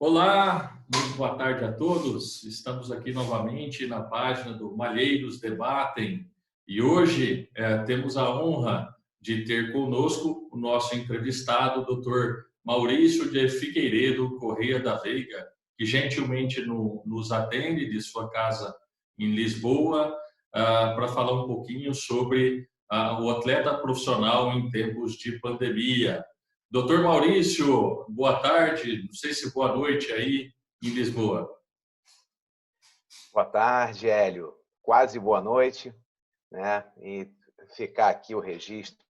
Olá, muito boa tarde a todos. Estamos aqui novamente na página do Malheiros Debatem e hoje temos a honra de ter conosco o nosso entrevistado, Dr. Maurício de Figueiredo Corrêa da Veiga, que gentilmente nos atende de sua casa em Lisboa, para falar um pouquinho sobre o atleta profissional em tempos de pandemia. Doutor Maurício, boa tarde, não sei se boa noite aí em Lisboa. Boa tarde, Hélio. Quase boa noite, né? E ficar aqui o registro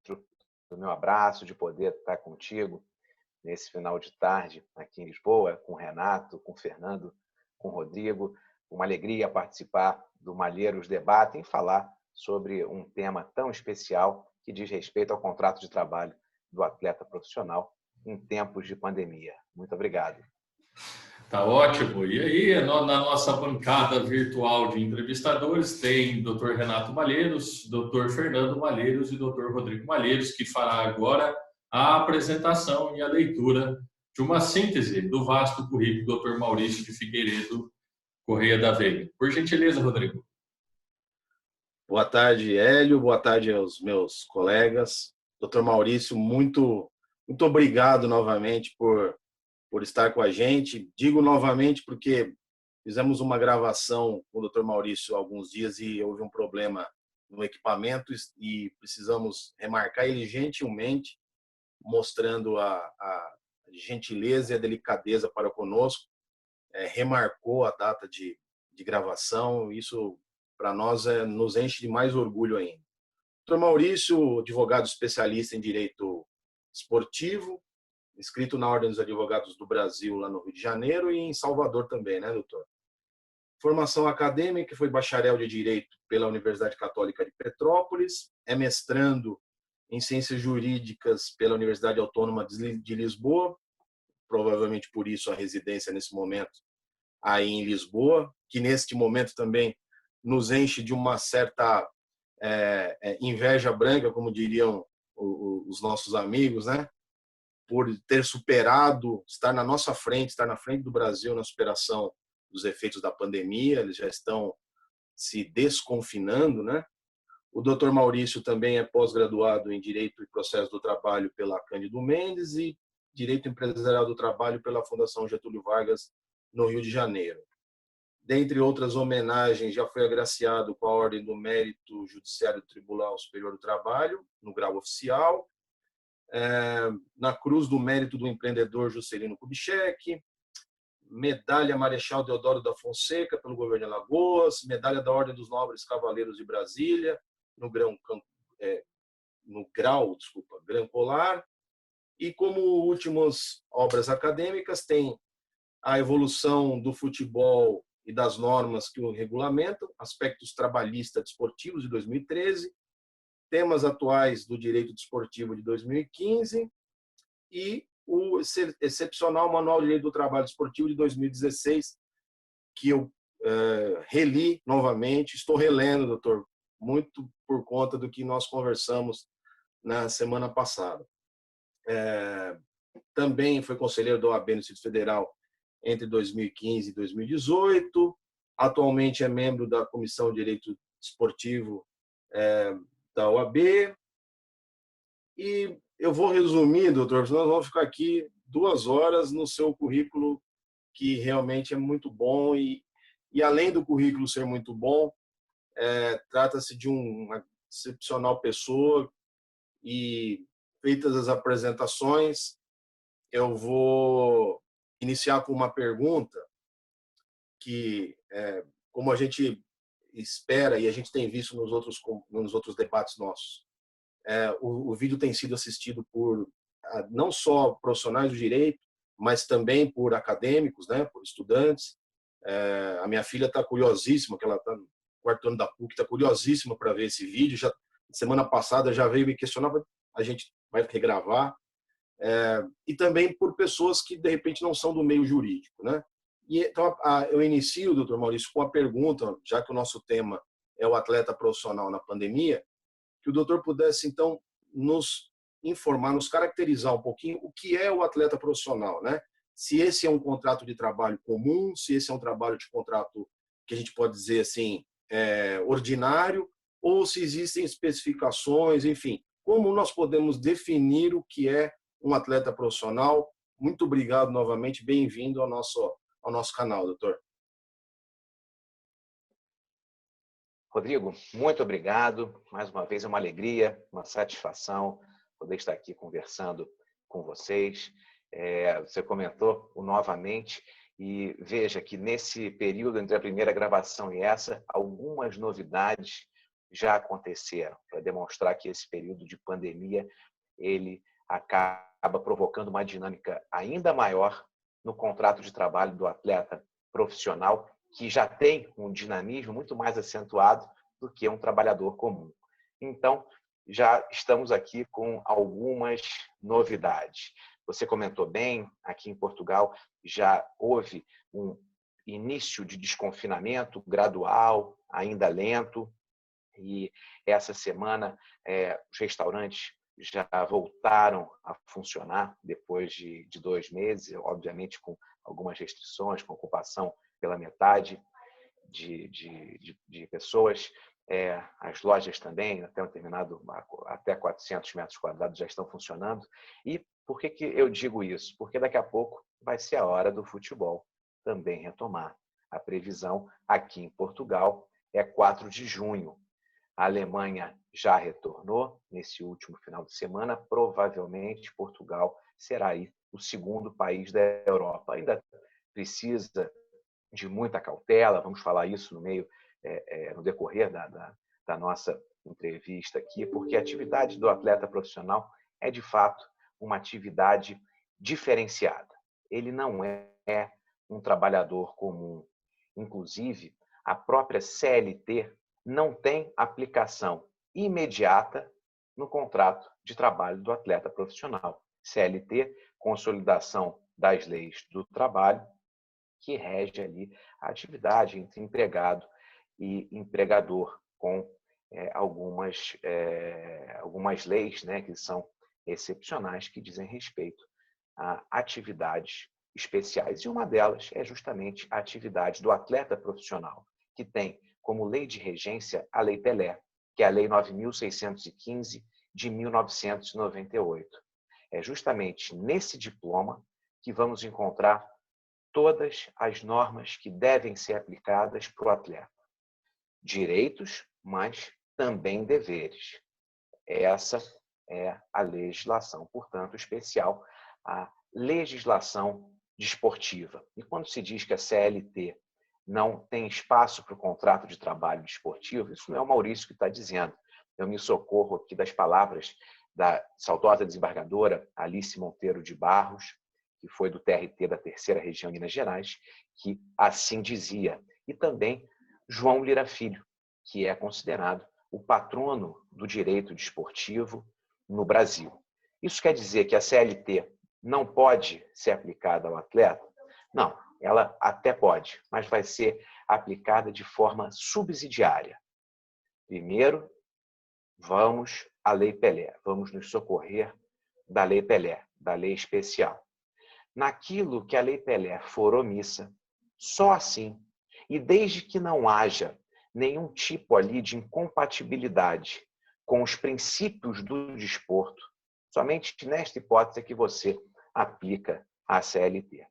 do meu abraço, de poder estar contigo nesse final de tarde aqui em Lisboa, com o Renato, com o Fernando, com o Rodrigo. Uma alegria participar do Malheiros Debatem e falar sobre um tema tão especial que diz respeito ao contrato de trabalho do atleta profissional em tempos de pandemia. Muito obrigado. Tá ótimo. E aí, na nossa bancada virtual de entrevistadores, tem Dr. Renato Malheiros, Dr. Fernando Malheiros e Dr. Rodrigo Malheiros, que fará agora a apresentação e a leitura de uma síntese do vasto currículo do Dr. Maurício de Figueiredo Corrêa da Veiga. Por gentileza, Rodrigo. Boa tarde, Hélio. Boa tarde aos meus colegas. Dr. Maurício, muito obrigado novamente por estar com a gente. Digo novamente porque fizemos uma gravação com o Dr. Maurício há alguns dias e houve um problema no equipamento e precisamos remarcar ele gentilmente, mostrando a gentileza e a delicadeza para conosco. Remarcou a data de gravação. Isso, para nós, nos enche de mais orgulho ainda. Dr. Maurício, advogado especialista em direito esportivo, inscrito na Ordem dos Advogados do Brasil, lá no Rio de Janeiro, e em Salvador também, né, doutor? Formação acadêmica, foi bacharel de Direito pela Universidade Católica de Petrópolis, é mestrando em Ciências Jurídicas pela Universidade Autônoma de Lisboa, provavelmente por isso a residência nesse momento aí em Lisboa, que neste momento também nos enche de uma certa inveja branca, como diriam os nossos amigos, né? Por ter superado, estar na nossa frente, estar na frente do Brasil na superação dos efeitos da pandemia. Eles já estão se desconfinando, né? O Dr. Maurício também é pós-graduado em Direito e Processo do Trabalho pela Cândido Mendes e Direito Empresarial do Trabalho pela Fundação Getúlio Vargas, no Rio de Janeiro. Dentre outras homenagens, já foi agraciado com a Ordem do Mérito Judiciário do Tribunal Superior do Trabalho, no grau oficial, na Cruz do Mérito do Empreendedor Juscelino Kubitschek, Medalha Marechal Deodoro da Fonseca pelo governo de Alagoas, Medalha da Ordem dos Nobres Cavaleiros de Brasília, no grau Gran Polar. E como últimas obras acadêmicas, tem a evolução do futebol e das normas que o regulamentam, aspectos trabalhistas desportivos de 2013, temas atuais do direito desportivo de 2015 e o excepcional Manual de Direito do Trabalho Desportivo de 2016, que eu reli novamente, estou relendo, doutor, muito por conta do que nós conversamos na semana passada. Também foi conselheiro da OAB no Distrito Federal entre 2015 e 2018. Atualmente é membro da Comissão de Direito Desportivo da OAB. E eu vou resumir, doutor, senão nós vamos ficar aqui 2 horas no seu currículo, que realmente é muito bom. E além do currículo ser muito bom, trata-se de uma excepcional pessoa. E feitas as apresentações, eu vou iniciar com uma pergunta que, como a gente espera e a gente tem visto nos outros debates nossos, o vídeo tem sido assistido por não só profissionais do direito, mas também por acadêmicos, né, por estudantes. A minha filha está curiosíssima, que ela está no 4º ano da PUC, está curiosíssima para ver esse vídeo. Já semana passada já veio me questionar, a gente vai regravar. E também por pessoas que de repente não são do meio jurídico, né? E então eu inicio, doutor Maurício, com a pergunta, já que o nosso tema é o atleta profissional na pandemia, que o doutor pudesse então nos informar, nos caracterizar um pouquinho o que é o atleta profissional, né? se esse é um contrato de trabalho comum, se esse é um trabalho de contrato que a gente pode dizer assim, ordinário, ou se existem especificações, enfim. Como nós podemos definir o que é um atleta profissional? Muito obrigado novamente, bem-vindo ao nosso canal, doutor. Rodrigo, muito obrigado. Mais uma vez é uma alegria, uma satisfação poder estar aqui conversando com vocês. Você comentou novamente, e veja que nesse período entre a primeira gravação e essa, algumas novidades já aconteceram, para demonstrar que esse período de pandemia ele acaba provocando uma dinâmica ainda maior no contrato de trabalho do atleta profissional, que já tem um dinamismo muito mais acentuado do que um trabalhador comum. Então, já estamos aqui com algumas novidades. Você comentou bem, aqui em Portugal já houve um início de desconfinamento gradual, ainda lento, e essa semana os restaurantes já voltaram a funcionar depois de 2 meses, obviamente com algumas restrições, com ocupação pela metade de pessoas. As lojas também, até 400 metros quadrados já estão funcionando. E por que eu digo isso? Porque daqui a pouco vai ser a hora do futebol também retomar. A previsão aqui em Portugal é 4 de junho. A Alemanha já retornou nesse último final de semana. Provavelmente Portugal será aí o segundo país da Europa. Ainda precisa de muita cautela, vamos falar isso no decorrer da nossa entrevista aqui, porque a atividade do atleta profissional é, de fato, uma atividade diferenciada. Ele não é um trabalhador comum. Inclusive, a própria CLT não tem aplicação imediata no contrato de trabalho do atleta profissional. CLT, Consolidação das Leis do Trabalho, que rege ali a atividade entre empregado e empregador, com algumas leis, né, que são excepcionais, que dizem respeito a atividades especiais. E uma delas é justamente a atividade do atleta profissional, que tem como lei de regência a Lei Pelé, que é a Lei 9.615 de 1998. É justamente nesse diploma que vamos encontrar todas as normas que devem ser aplicadas para o atleta. Direitos, mas também deveres. Essa é a legislação, portanto, especial, a legislação desportiva. E quando se diz que a CLT não tem espaço para o contrato de trabalho desportivo, isso não é o Maurício que está dizendo. Eu me socorro aqui das palavras da saudosa desembargadora Alice Monteiro de Barros, que foi do TRT da 3ª Região de Minas Gerais, que assim dizia. E também João Lira Filho, que é considerado o patrono do direito desportivo no Brasil. Isso quer dizer que a CLT não pode ser aplicada ao atleta? Não, ela até pode, mas vai ser aplicada de forma subsidiária. Primeiro, vamos à Lei Pelé, vamos nos socorrer da Lei Pelé, da lei especial. Naquilo que a Lei Pelé for omissa, só assim, e desde que não haja nenhum tipo ali de incompatibilidade com os princípios do desporto, somente nesta hipótese é que você aplica a CLT.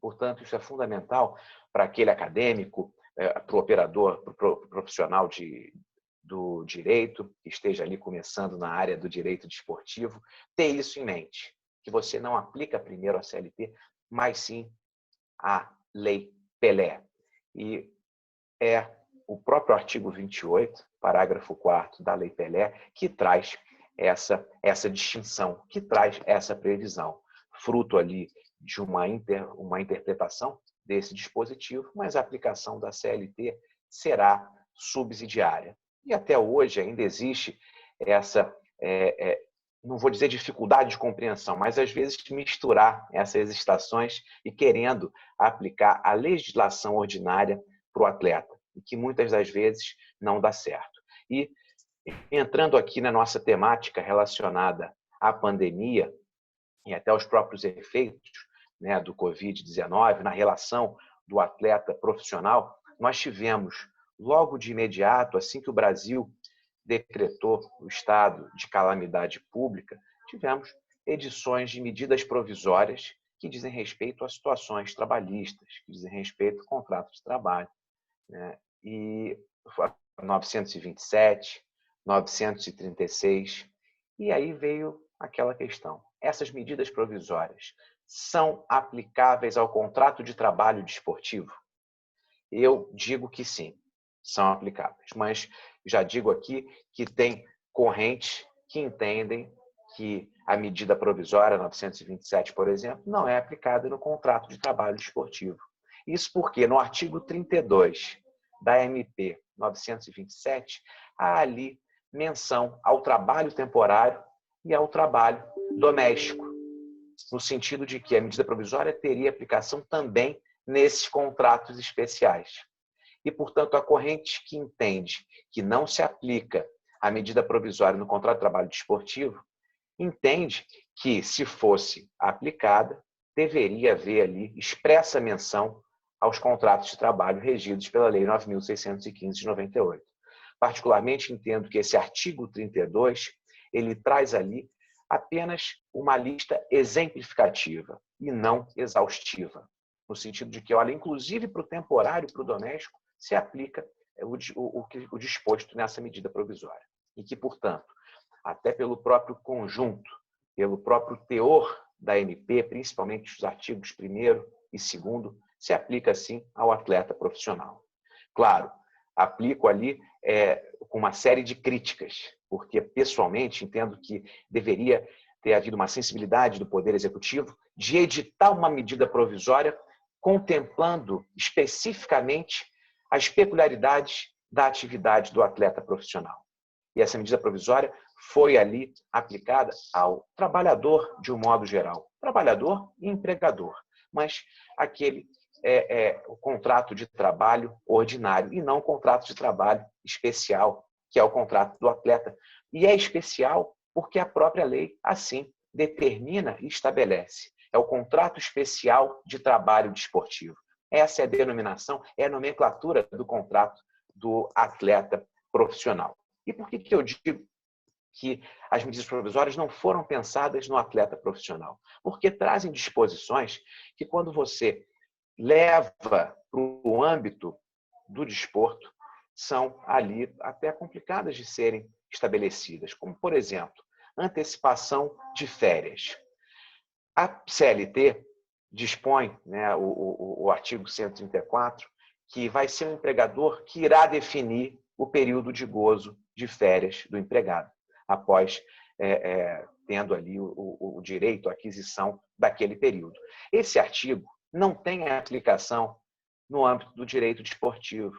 Portanto, isso é fundamental para aquele acadêmico, para o operador, para o profissional do direito, que esteja ali começando na área do direito desportivo, ter isso em mente, que você não aplica primeiro a CLT, mas sim a Lei Pelé. E é o próprio artigo 28, parágrafo 4º da Lei Pelé, que traz essa distinção, que traz essa previsão, fruto ali de uma interpretação desse dispositivo, mas a aplicação da CLT será subsidiária. E até hoje ainda existe essa, não vou dizer dificuldade de compreensão, mas às vezes misturar essas estações e querendo aplicar a legislação ordinária para o atleta, e que muitas das vezes não dá certo. E entrando aqui na nossa temática relacionada à pandemia e até os próprios efeitos né, do Covid-19, na relação do atleta profissional, nós tivemos, logo de imediato, assim que o Brasil decretou o estado de calamidade pública, tivemos edições de medidas provisórias que dizem respeito a situações trabalhistas, que dizem respeito a contratos de trabalho, né? E 927, 936, e aí veio aquela questão. Essas medidas provisórias são aplicáveis ao contrato de trabalho desportivo? Eu digo que sim, são aplicáveis, mas já digo aqui que tem correntes que entendem que a medida provisória 927, por exemplo, não é aplicada no contrato de trabalho desportivo. Isso porque no artigo 32 da MP 927, há ali menção ao trabalho temporário e ao trabalho doméstico, no sentido de que a medida provisória teria aplicação também nesses contratos especiais. E, portanto, a corrente que entende que não se aplica a medida provisória no contrato de trabalho desportivo, entende que, se fosse aplicada, deveria haver ali expressa menção aos contratos de trabalho regidos pela Lei 9.615 de 98. Particularmente, entendo que esse artigo 32, ele traz ali apenas uma lista exemplificativa e não exaustiva, no sentido de que, olha, inclusive para o temporário, para o doméstico, se aplica o disposto nessa medida provisória. E que, portanto, até pelo próprio conjunto, pelo próprio teor da MP, principalmente os artigos 1º e 2º, se aplica, sim, ao atleta profissional. Claro, aplico ali com uma série de críticas, porque, pessoalmente, entendo que deveria ter havido uma sensibilidade do Poder Executivo de editar uma medida provisória contemplando especificamente as peculiaridades da atividade do atleta profissional. E essa medida provisória foi ali aplicada ao trabalhador de um modo geral, trabalhador e empregador, mas aquele o contrato de trabalho ordinário e não o contrato de trabalho especial, que é o contrato do atleta. E é especial porque a própria lei assim determina e estabelece. É o contrato especial de trabalho desportivo. Essa é a denominação, é a nomenclatura do contrato do atleta profissional. E por que eu digo que as medidas provisórias não foram pensadas no atleta profissional? Porque trazem disposições que, quando você leva para o âmbito do desporto, são ali até complicadas de serem estabelecidas, como, por exemplo, antecipação de férias. A CLT dispõe, né, o artigo 134, que vai ser o empregador que irá definir o período de gozo de férias do empregado, após tendo ali o direito à aquisição daquele período. Esse artigo não tem aplicação no âmbito do direito desportivo.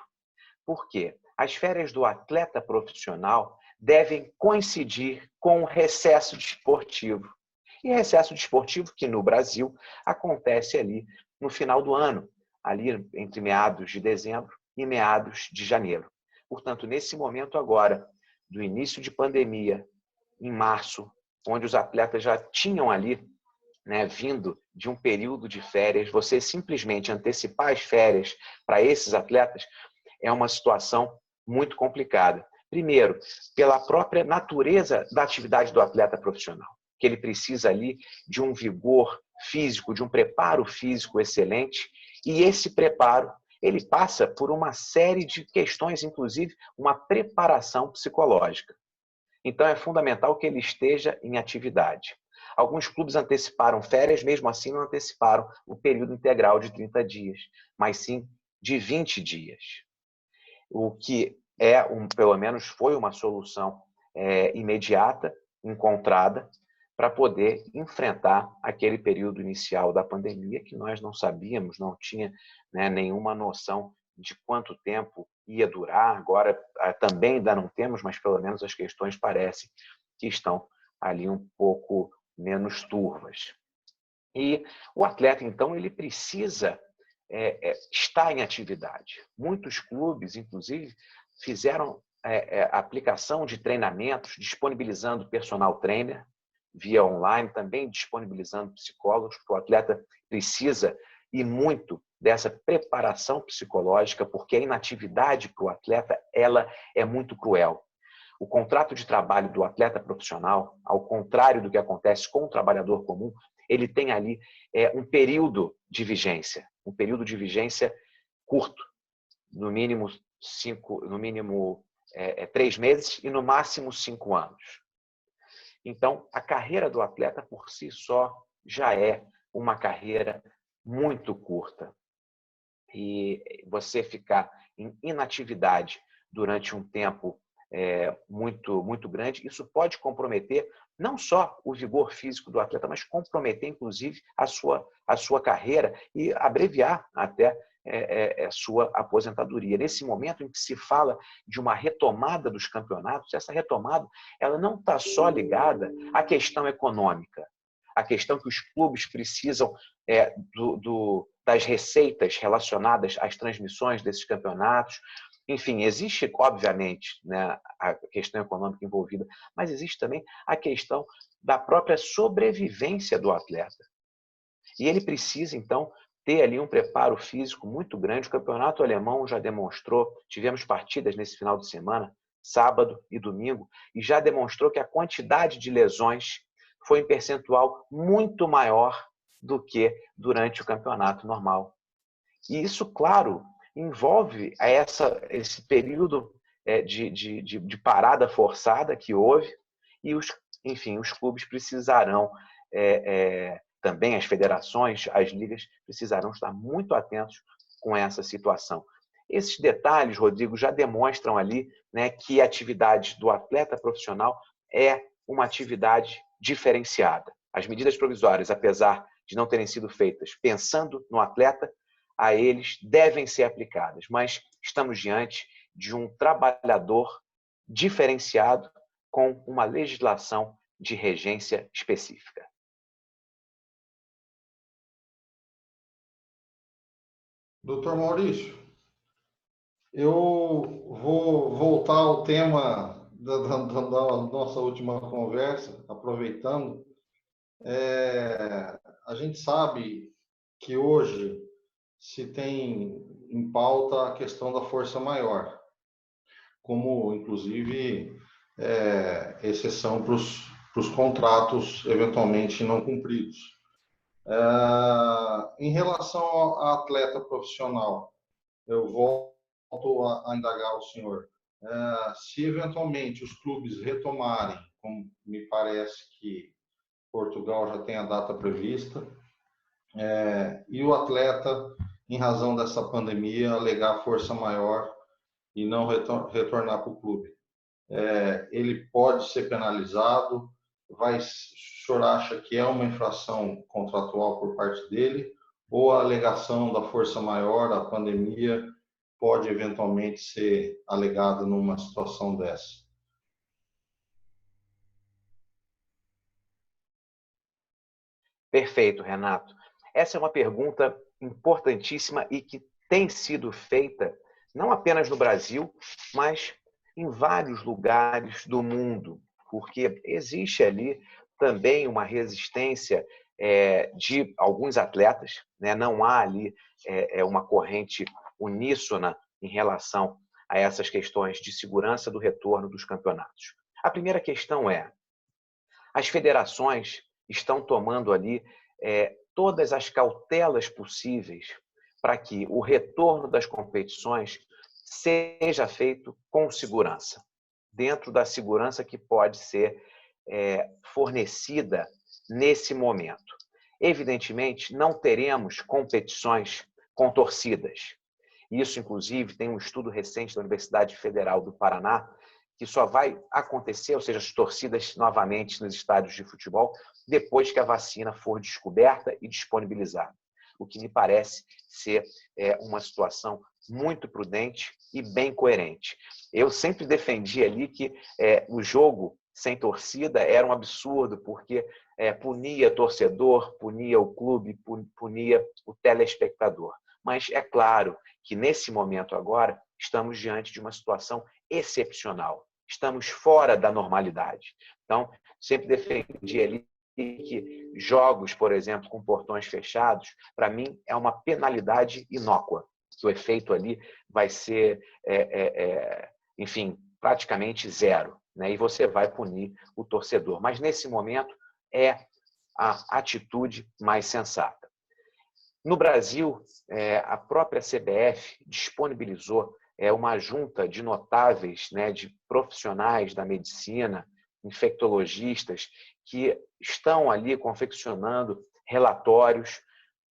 Por quê? As férias do atleta profissional devem coincidir com o recesso desportivo. E recesso desportivo que no Brasil acontece ali no final do ano, ali entre meados de dezembro e meados de janeiro. Portanto, nesse momento agora, do início de pandemia, em março, onde os atletas já tinham ali, né, vindo de um período de férias, você simplesmente antecipar as férias para esses atletas é uma situação muito complicada. Primeiro, pela própria natureza da atividade do atleta profissional, que ele precisa ali de um vigor físico, de um preparo físico excelente, e esse preparo ele passa por uma série de questões, inclusive uma preparação psicológica. Então, é fundamental que ele esteja em atividade. Alguns clubes anteciparam férias, mesmo assim não anteciparam o período integral de 30 dias, mas sim de 20 dias. O que pelo menos foi uma solução imediata, encontrada, para poder enfrentar aquele período inicial da pandemia que nós não sabíamos, não tinha, né, nenhuma noção de quanto tempo ia durar. Agora também ainda não temos, mas pelo menos as questões parecem que estão ali um pouco menos turvas. E o atleta, então, ele precisa estar em atividade. Muitos clubes, inclusive, fizeram aplicação de treinamentos, disponibilizando personal trainer, via online, também disponibilizando psicólogos, porque o atleta precisa e muito dessa preparação psicológica, porque a inatividade para o atleta ela é muito cruel. O contrato de trabalho do atleta profissional, ao contrário do que acontece com o trabalhador comum, ele tem ali um período de vigência curto, no mínimo 3 meses e no máximo 5 anos. Então, a carreira do atleta por si só já é uma carreira muito curta. E você ficar em inatividade durante um tempo muito grande, isso pode comprometer não só o vigor físico do atleta, mas comprometer, inclusive, a sua carreira e abreviar até sua aposentadoria. Nesse momento em que se fala de uma retomada dos campeonatos, essa retomada ela não está só ligada à questão econômica, a questão que os clubes precisam das receitas relacionadas às transmissões desses campeonatos. Enfim, existe, obviamente, né, a questão econômica envolvida, mas existe também a questão da própria sobrevivência do atleta. E ele precisa, então, ter ali um preparo físico muito grande. O campeonato alemão já demonstrou, tivemos partidas nesse final de semana, sábado e domingo, e já demonstrou que a quantidade de lesões foi em percentual muito maior do que durante o campeonato normal. E isso, claro, envolve esse período de parada forçada que houve e, os clubes precisarão, também as federações, as ligas, precisarão estar muito atentos com essa situação. Esses detalhes, Rodrigo, já demonstram ali, né, que a atividade do atleta profissional é uma atividade diferenciada. As medidas provisórias, apesar de não terem sido feitas pensando no atleta, a eles devem ser aplicadas, mas estamos diante de um trabalhador diferenciado com uma legislação de regência específica. Doutor Maurício, eu vou voltar ao tema da nossa última conversa, aproveitando. A gente sabe que hoje se tem em pauta a questão da força maior, como, inclusive, exceção para os contratos eventualmente não cumpridos. Em relação ao atleta profissional, eu volto a indagar o senhor. Se eventualmente os clubes retomarem, como me parece que Portugal já tem a data prevista, e o atleta, em razão dessa pandemia, alegar força maior e não retornar para o clube, ele pode ser penalizado? O senhor acha que é uma infração contratual por parte dele? Ou a alegação da força maior, da pandemia, pode eventualmente ser alegada numa situação dessa? Perfeito, Renato. Essa é uma pergunta importantíssima e que tem sido feita não apenas no Brasil, mas em vários lugares do mundo, porque existe ali também uma resistência de alguns atletas, né? Não há ali uma corrente uníssona em relação a essas questões de segurança do retorno dos campeonatos. A primeira questão é: as federações estão tomando ali todas as cautelas possíveis para que o retorno das competições seja feito com segurança, dentro da segurança que pode ser fornecida nesse momento. Evidentemente, não teremos competições com torcidas. Isso, inclusive, tem um estudo recente da Universidade Federal do Paraná, que só vai acontecer, ou seja, as torcidas novamente nos estádios de futebol, depois que a vacina for descoberta e disponibilizada. O que me parece ser uma situação muito prudente e bem coerente. Eu sempre defendi ali que o jogo sem torcida era um absurdo, porque punia torcedor, punia o clube, punia o telespectador. Mas é claro que nesse momento agora estamos diante de uma situação excepcional. Estamos fora da normalidade. Então, sempre defendi ali que jogos, por exemplo, com portões fechados, para mim é uma penalidade inócua, que o efeito ali vai ser, enfim, praticamente zero, né? E você vai punir o torcedor. Mas, nesse momento, é a atitude mais sensata. No Brasil, a própria CBF disponibilizou uma junta de notáveis, né, de profissionais da medicina, infectologistas, que estão ali confeccionando relatórios,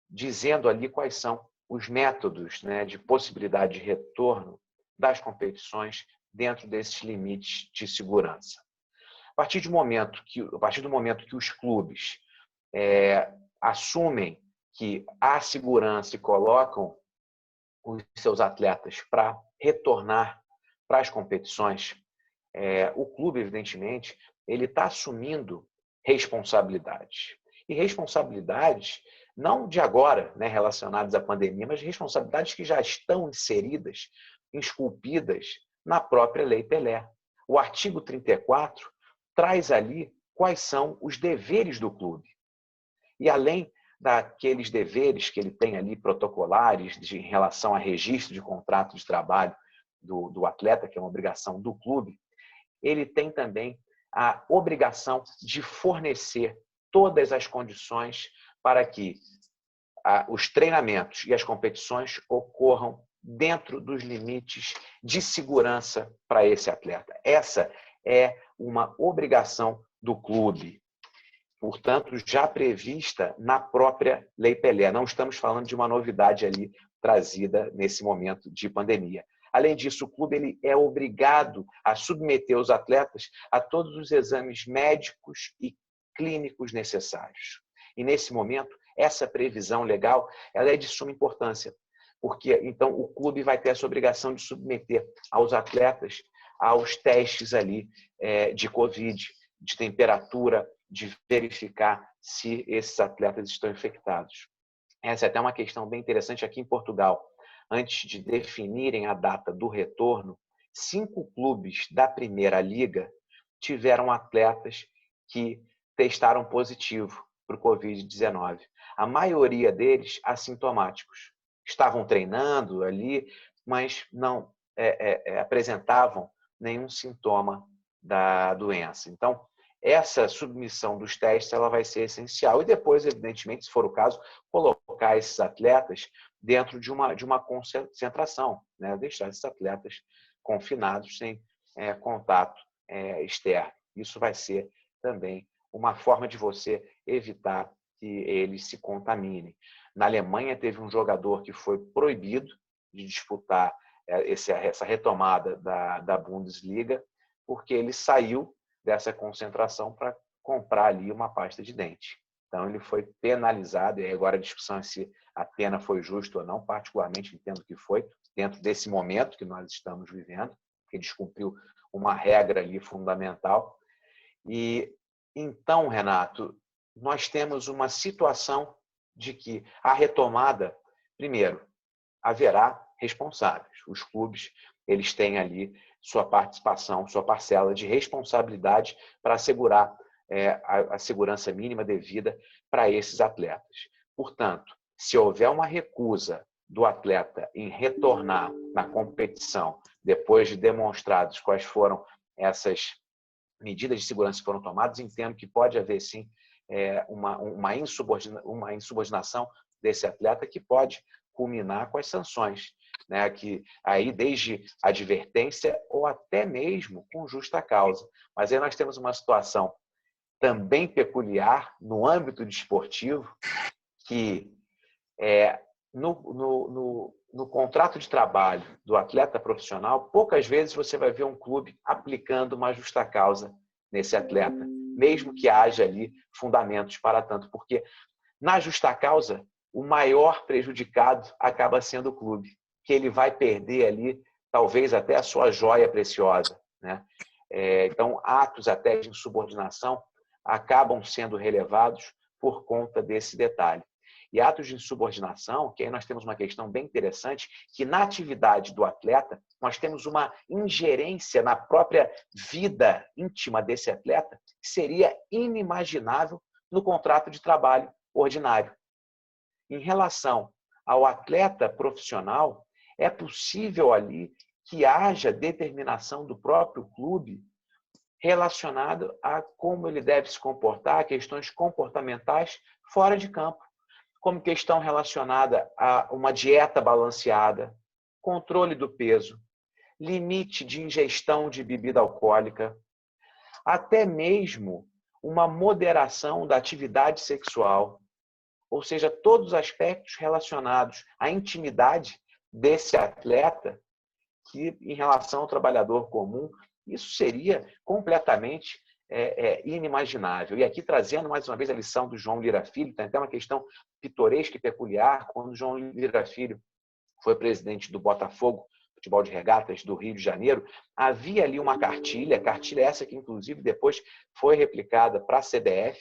dizendo ali quais são os métodos, né, de possibilidade de retorno das competições dentro desses limites de segurança. A partir do momento que os clubes assumem que há segurança e colocam os seus atletas para retornar para as competições, o clube, evidentemente, ele está assumindo responsabilidades. E responsabilidades não de agora, né, relacionadas à pandemia, mas responsabilidades que já estão inseridas, esculpidas na própria Lei Pelé. O artigo 34 traz ali quais são os deveres do clube. E além daqueles deveres que ele tem ali protocolares em relação a registro de contrato de trabalho do atleta, que é uma obrigação do clube, ele tem também a obrigação de fornecer todas as condições para que os treinamentos e as competições ocorram dentro dos limites de segurança para esse atleta. Essa é uma obrigação do clube, portanto, já prevista na própria Lei Pelé. Não estamos falando de uma novidade ali trazida nesse momento de pandemia. Além disso, o clube ele é obrigado a submeter os atletas a todos os exames médicos e clínicos necessários. E, nesse momento, essa previsão legal ela é de suma importância, porque, então, o clube vai ter essa obrigação de submeter aos atletas aos testes ali de Covid, de temperatura, de verificar se esses atletas estão infectados. Essa é até uma questão bem interessante aqui em Portugal. Antes de definirem a data do retorno, 5 clubes da Primeira Liga tiveram atletas que testaram positivo para o Covid-19. A maioria deles assintomáticos. Estavam treinando ali, mas não apresentavam nenhum sintoma da doença. Então, essa submissão dos testes ela vai ser essencial. E depois, evidentemente, se for o caso, colocar esses atletas dentro de uma concentração, né? Deixar esses atletas confinados sem contato externo. Isso vai ser também uma forma de você evitar que eles se contaminem. Na Alemanha, teve um jogador que foi proibido de disputar essa retomada da Bundesliga, porque ele saiu dessa concentração para comprar ali uma pasta de dente. Então, ele foi penalizado, e agora a discussão é se a pena foi justa ou não, particularmente entendo que foi, dentro desse momento que nós estamos vivendo, que descumpriu uma regra ali fundamental. E então, Renato, nós temos uma situação de que a retomada, primeiro, haverá responsáveis. Os clubes, eles têm ali sua participação, sua parcela de responsabilidade para assegurar a segurança mínima devida para esses atletas. Portanto, se houver uma recusa do atleta em retornar na competição, depois de demonstrados quais foram essas medidas de segurança que foram tomadas, entendo que pode haver, sim, uma insubordinação desse atleta que pode culminar com as sanções, né? Que aí desde advertência ou até mesmo com justa causa. Mas aí nós temos uma situação também peculiar no âmbito desportivo, que no contrato de trabalho do atleta profissional, poucas vezes você vai ver um clube aplicando uma justa causa nesse atleta, mesmo que haja ali fundamentos para tanto, porque na justa causa o maior prejudicado acaba sendo o clube, que ele vai perder ali talvez até a sua joia preciosa, né? Então, atos até de insubordinação acabam sendo relevados por conta desse detalhe. e atos de insubordinação, que aí nós temos uma questão bem interessante, que na atividade do atleta, nós temos uma ingerência na própria vida íntima desse atleta, que seria inimaginável no contrato de trabalho ordinário. Em relação ao atleta profissional, é possível ali que haja determinação do próprio clube relacionado a como ele deve se comportar, questões comportamentais fora de campo, como questão relacionada a uma dieta balanceada, controle do peso, limite de ingestão de bebida alcoólica, até mesmo uma moderação da atividade sexual, ou seja, todos os aspectos relacionados à intimidade desse atleta, que em relação ao trabalhador comum, isso seria completamente inimaginável. E aqui trazendo mais uma vez a lição do João Lira Filho, tem até uma questão pitoresca e peculiar, quando o João Lira Filho foi presidente do Botafogo, futebol de regatas do Rio de Janeiro, havia ali uma cartilha essa que inclusive depois foi replicada para a CBF,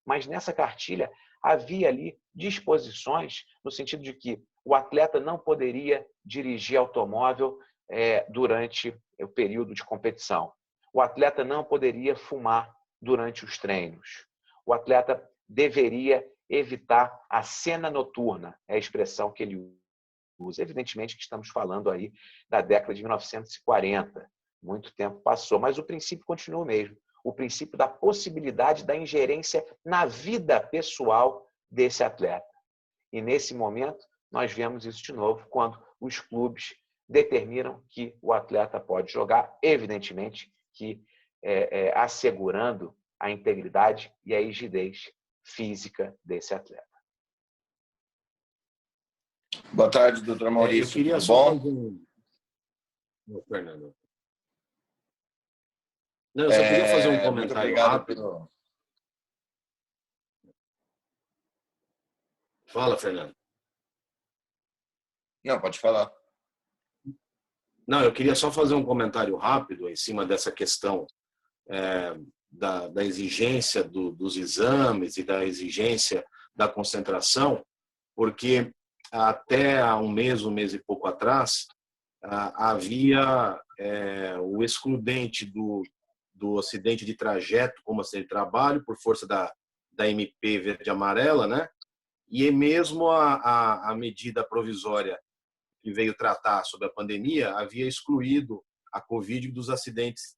mas nessa cartilha havia ali disposições no sentido de que o atleta não poderia dirigir automóvel durante o período de competição. O atleta não poderia fumar durante os treinos. O atleta deveria evitar a cena noturna, é a expressão que ele usa. Evidentemente que estamos falando aí da década de 1940. Muito tempo passou, mas o princípio continua o mesmo. O princípio da possibilidade da ingerência na vida pessoal desse atleta. E nesse momento, nós vemos isso de novo quando os clubes determinam que o atleta pode jogar, evidentemente que assegurando a integridade e a rigidez física desse atleta. Boa tarde, doutor Maurício. Eu queria tudo só bom? Fernando. Não, eu só queria fazer um comentário rápido. Pelo... Fala, Fernando. Não, pode falar. Não, eu queria só fazer um comentário rápido em cima dessa questão da exigência dos exames e da exigência da concentração, porque até há um mês e pouco atrás, havia o excludente do acidente de trajeto como acidente de trabalho, por força da MP verde e amarela, né? E mesmo a medida provisória que veio tratar sobre a pandemia havia excluído a Covid dos acidentes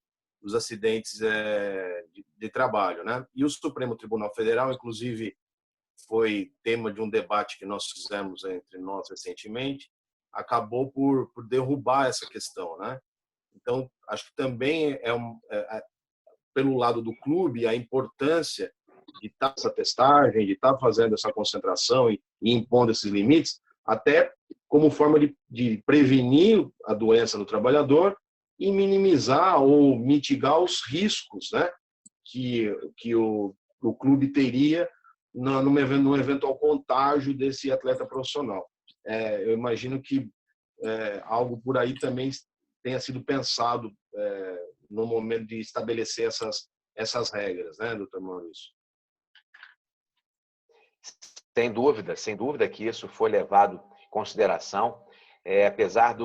de trabalho, né? E o Supremo Tribunal Federal, inclusive, foi tema de um debate que nós fizemos entre nós recentemente, acabou por derrubar essa questão, né? Então, acho que também pelo lado do clube, a importância de estar essa testagem, de estar fazendo essa concentração e impondo esses limites, até como forma de prevenir a doença no trabalhador e minimizar ou mitigar os riscos, né, que o clube teria num eventual contágio desse atleta profissional. Eu imagino que algo por aí também tenha sido pensado no momento de estabelecer essas regras, né, doutor Maurício? Sem dúvida que isso foi levado em consideração, apesar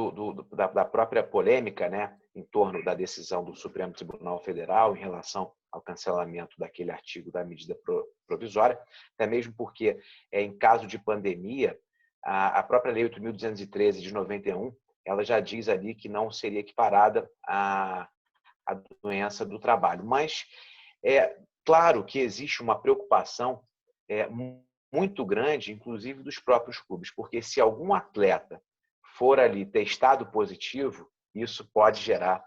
da própria polêmica, né, em torno da decisão do Supremo Tribunal Federal em relação ao cancelamento daquele artigo da medida provisória, até mesmo porque, em caso de pandemia, a própria Lei 8.213 de 91, ela já diz ali que não seria equiparada à doença do trabalho. Mas é claro que existe uma preocupação muito grande, inclusive dos próprios clubes, porque se algum atleta for ali testado positivo, isso pode gerar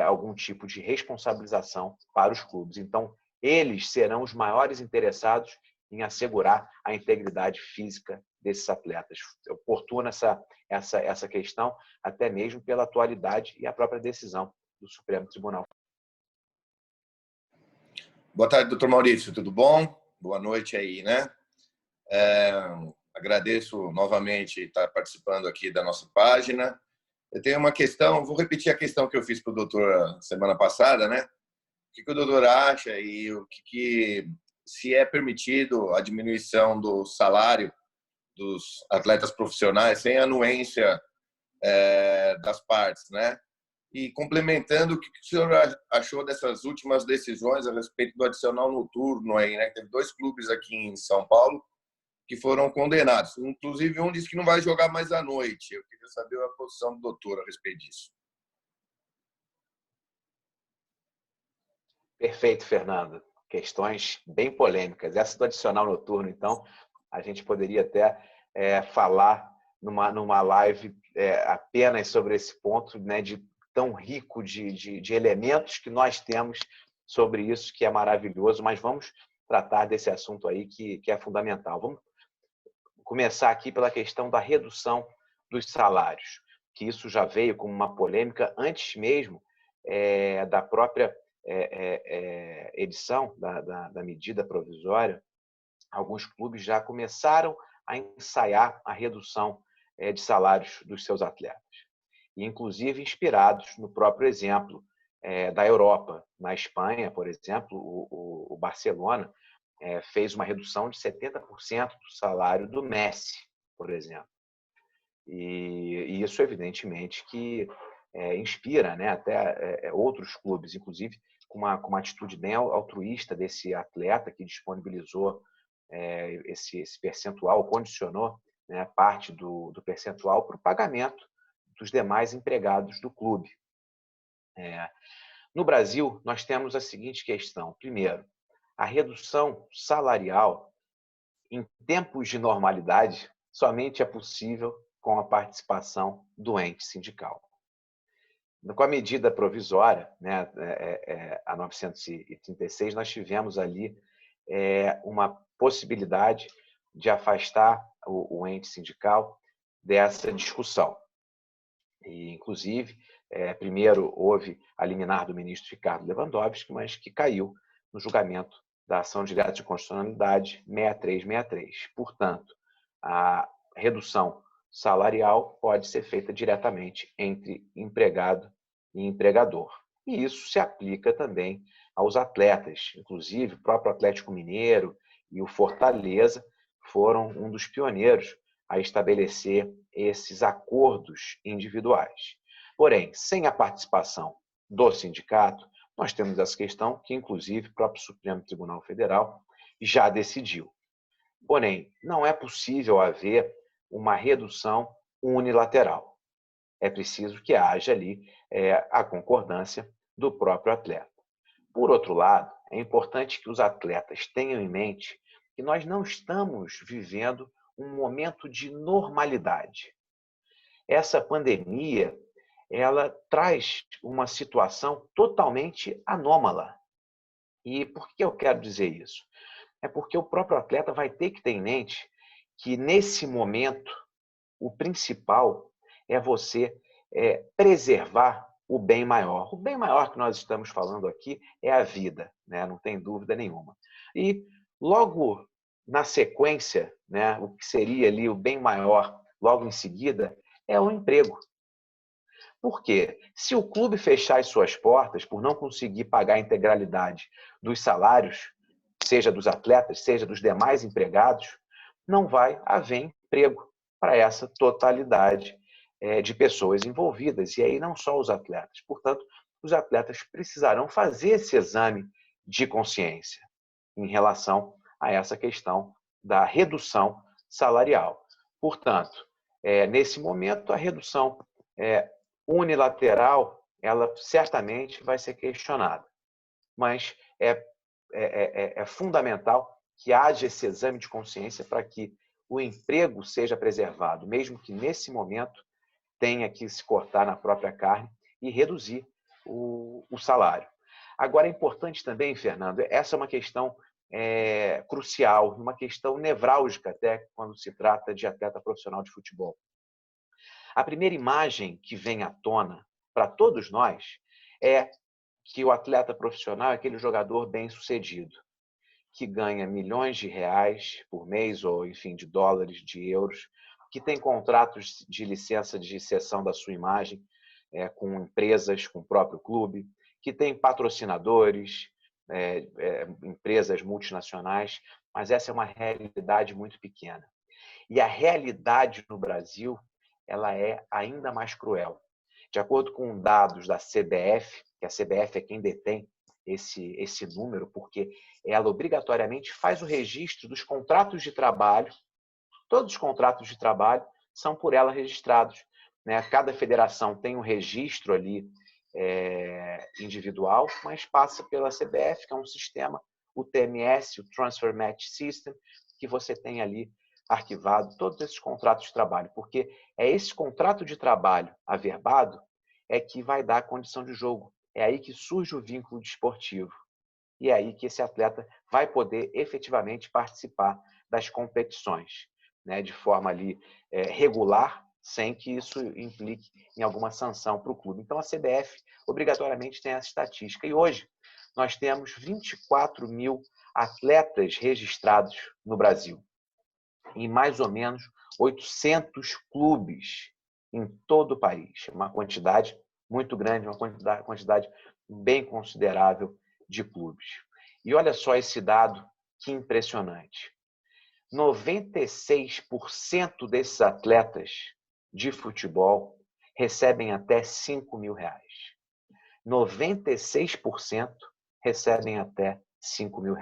algum tipo de responsabilização para os clubes. Então, eles serão os maiores interessados em assegurar a integridade física desses atletas. É oportuna essa questão, até mesmo pela atualidade e a própria decisão do Supremo Tribunal. Boa tarde, doutor Maurício, tudo bom? Boa noite aí, né? Agradeço novamente estar participando aqui da nossa página. Eu tenho uma questão, vou repetir a questão que eu fiz para o doutor semana passada, né? O que o doutor acha e se é permitido a diminuição do salário dos atletas profissionais, sem anuência das partes, né? E complementando, o que o senhor achou dessas últimas decisões a respeito do adicional noturno aí, né? Teve 2 clubes aqui em São Paulo que foram condenados. Inclusive, um disse que não vai jogar mais à noite. Eu queria saber a posição do doutor a respeito disso. Perfeito, Fernando. Questões bem polêmicas. Essa do adicional noturno, então, a gente poderia até falar numa live apenas sobre esse ponto, né, de tão rico de elementos que nós temos sobre isso, que é maravilhoso, mas vamos tratar desse assunto aí que é fundamental. Vamos começar aqui pela questão da redução dos salários, que isso já veio como uma polêmica antes mesmo da própria edição da medida provisória. Alguns clubes já começaram a ensaiar a redução de salários dos seus atletas, e inclusive inspirados no próprio exemplo da Europa. Na Espanha, por exemplo, o Barcelona fez uma redução de 70% do salário do Messi, por exemplo. E isso, evidentemente, que inspira, né, até outros clubes, inclusive com uma atitude bem altruísta desse atleta que disponibilizou esse percentual, condicionou, né, parte do percentual para o pagamento dos demais empregados do clube. No Brasil, nós temos a seguinte questão. Primeiro, a redução salarial, em tempos de normalidade, somente é possível com a participação do ente sindical. Com a medida provisória, né, a 936, nós tivemos ali uma possibilidade de afastar o ente sindical dessa discussão. E, inclusive, primeiro houve a liminar do ministro Ricardo Lewandowski, mas que caiu no julgamento da ação direta de constitucionalidade 6363. Portanto, a redução salarial pode ser feita diretamente entre empregado e empregador. E isso se aplica também aos atletas. Inclusive, o próprio Atlético Mineiro e o Fortaleza foram um dos pioneiros a estabelecer esses acordos individuais. Porém, sem a participação do sindicato, nós temos essa questão que, inclusive, o próprio Supremo Tribunal Federal já decidiu. Porém, não é possível haver uma redução unilateral. É preciso que haja ali a concordância do próprio atleta. Por outro lado, é importante que os atletas tenham em mente que nós não estamos vivendo um momento de normalidade. Essa pandemia, ela traz uma situação totalmente anômala. E por que eu quero dizer isso? É porque o próprio atleta vai ter que ter em mente que, nesse momento, o principal é você preservar o bem maior. O bem maior que nós estamos falando aqui é a vida, né? Não tem dúvida nenhuma. E logo na sequência, né, o que seria ali o bem maior, logo em seguida, é o emprego. Por quê? Se o clube fechar as suas portas por não conseguir pagar a integralidade dos salários, seja dos atletas, seja dos demais empregados, não vai haver emprego para essa totalidade de pessoas envolvidas. E aí não só os atletas. Portanto, os atletas precisarão fazer esse exame de consciência em relação a essa questão da redução salarial. Portanto, nesse momento, a redução unilateral, ela certamente vai ser questionada. Mas é fundamental que haja esse exame de consciência para que o emprego seja preservado, mesmo que nesse momento tenha que se cortar na própria carne e reduzir o salário. Agora, é importante também, Fernando, essa é uma questão crucial, uma questão nevrálgica até quando se trata de atleta profissional de futebol. A primeira imagem que vem à tona para todos nós é que o atleta profissional é aquele jogador bem-sucedido, que ganha milhões de reais por mês, ou enfim, de dólares, de euros, que tem contratos de licença de cessão da sua imagem com empresas, com o próprio clube, que tem patrocinadores, empresas multinacionais, mas essa é uma realidade muito pequena. E a realidade no Brasil, ela é ainda mais cruel. De acordo com dados da CBF, que a CBF é quem detém esse número, porque ela obrigatoriamente faz o registro dos contratos de trabalho. Todos os contratos de trabalho são por ela registrados, né? Cada federação tem um registro ali individual, mas passa pela CBF, que é um sistema, o TMS, o Transfer Match System, que você tem ali arquivado todos esses contratos de trabalho, porque é esse contrato de trabalho averbado é que vai dar a condição de jogo. É aí que surge o vínculo desportivo. E é aí que esse atleta vai poder efetivamente participar das competições, né, de forma ali regular, sem que isso implique em alguma sanção para o clube. Então, a CBF obrigatoriamente tem essa estatística. E hoje nós temos 24 mil atletas registrados no Brasil, em mais ou menos 800 clubes em todo o país. Uma quantidade muito grande, uma quantidade bem considerável de clubes. E olha só esse dado, que impressionante. 96% desses atletas de futebol recebem até R$5 mil. 96% recebem até R$5 mil.